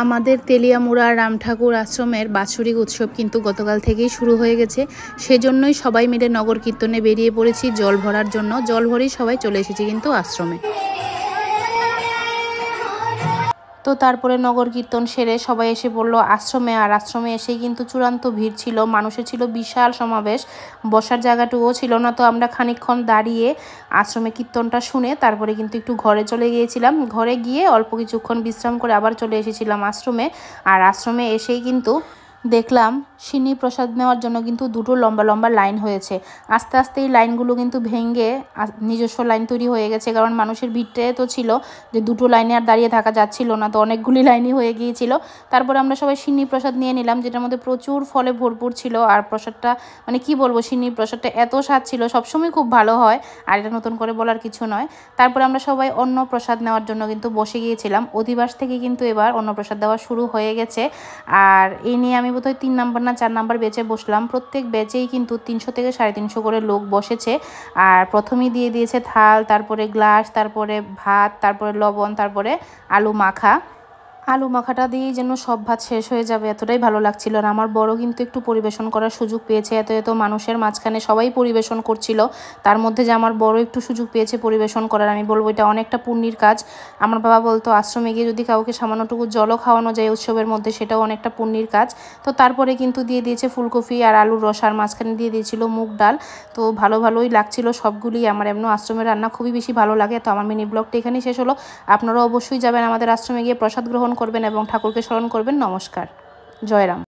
আমাদের তেলিয়ামুড়া রাম ঠাকুর আশ্রমের বাৎসরিক উৎসব কিন্তু গতকাল থেকেই শুরু হয়ে গেছে। সেজন্যই সবাই মিলে নগর কীর্তনে বেরিয়ে পড়েছি জল ভরার জন্য। জল ভরেই সবাই চলে এসেছি কিন্তু আশ্রমে। তো তারপরে নগর কীর্তন সেরে সবাই এসে পড়লো আশ্রমে। আর আশ্রমে এসেই কিন্তু চূড়ান্ত ভিড় ছিল, মানুষের ছিল বিশাল সমাবেশ, বসার জায়গাটুকুও ছিল না। তো আমরা খানিকক্ষণ দাঁড়িয়ে আশ্রমে কীর্তনটা শুনে তারপরে কিন্তু একটু ঘরে চলে গিয়েছিলাম। ঘরে গিয়ে অল্প কিছুক্ষণ বিশ্রাম করে আবার চলে এসেছিলাম আশ্রমে। আর আশ্রমে এসেই কিন্তু দেখলাম সিন্নি প্রসাদ নেওয়ার জন্য কিন্তু দুটো লম্বা লম্বা লাইন হয়েছে। আস্তে আস্তে এই লাইনগুলো কিন্তু ভেঙে নিজস্ব লাইন তৈরি হয়ে গেছে, কারণ মানুষের ভিড়টাই তো ছিল যে দুটো লাইনে আর দাঁড়িয়ে থাকা যাচ্ছিল না, তো অনেকগুলি লাইনই হয়ে গিয়েছিল। তারপরে আমরা সবাই সিন্নি প্রসাদ নিয়ে নিলাম, যেটার মধ্যে প্রচুর ফলে ভরপুর ছিল। আর প্রসাদটা মানে কি বলবো, সিন্নি প্রসাদটা এত স্বাদ ছিল, সবসময় খুব ভালো হয়, আর এটা নতুন করে বলার কিছু নয়। তারপরে আমরা সবাই অন্ন প্রসাদ নেওয়ার জন্য কিন্তু বসে গিয়েছিলাম। অধিবাস থেকে কিন্তু এবার অন্ন প্রসাদ দেওয়া শুরু হয়ে গেছে। আর এই নিয়ে আমি বোধহয় 3 নাম্বার না 4 নাম্বার বেচে বসলাম। প্রত্যেক বেচেই কিন্তু 300 থেকে 350 করে লোক বসেছে। আর প্রথমেই দিয়ে দিয়েছে থাল, তারপরে গ্লাস, তারপরে ভাত, তারপরে লবণ, তারপরে আলু মাখা। আলু মাখাটা দিয়েই যেন সব ভাত শেষ হয়ে যাবে, এতটাই ভালো লাগছিল। আর আমার বড় কিন্তু একটু পরিবেশন করার সুযোগ পেয়েছে। এত এত মানুষের মাঝখানে সবাই পরিবেশন করছিল, তার মধ্যে যে আমার বড় একটু সুযোগ পেয়েছে পরিবেশন করার, আমি বলবো এটা অনেকটা পুণ্যের কাজ। আমার বাবা বলতো আশ্রমে গিয়ে যদি কাউকে সামান্যটুকু জলও খাওয়ানো যায় উৎসবের মধ্যে, সেটাও অনেকটা পুণ্যের কাজ। তো তারপরে কিন্তু দিয়ে দিয়েছে ফুলকপি আর আলুর রস, আর মাঝখানে দিয়ে দিয়েছিল মুগ ডাল। তো ভালোই লাগছিল সবগুলি। আমার এমন আশ্রমের রান্না খুবই বেশি ভালো লাগে। তো আমার মিনি ব্লগটা এখানেই শেষ হলো। আপনারা অবশ্যই যাবেন আমাদের আশ্রমে, গিয়ে প্রসাদ গ্রহণ করবেন এবং ঠাকুরকে স্মরণ করবেন। নমস্কার, জয়রাম।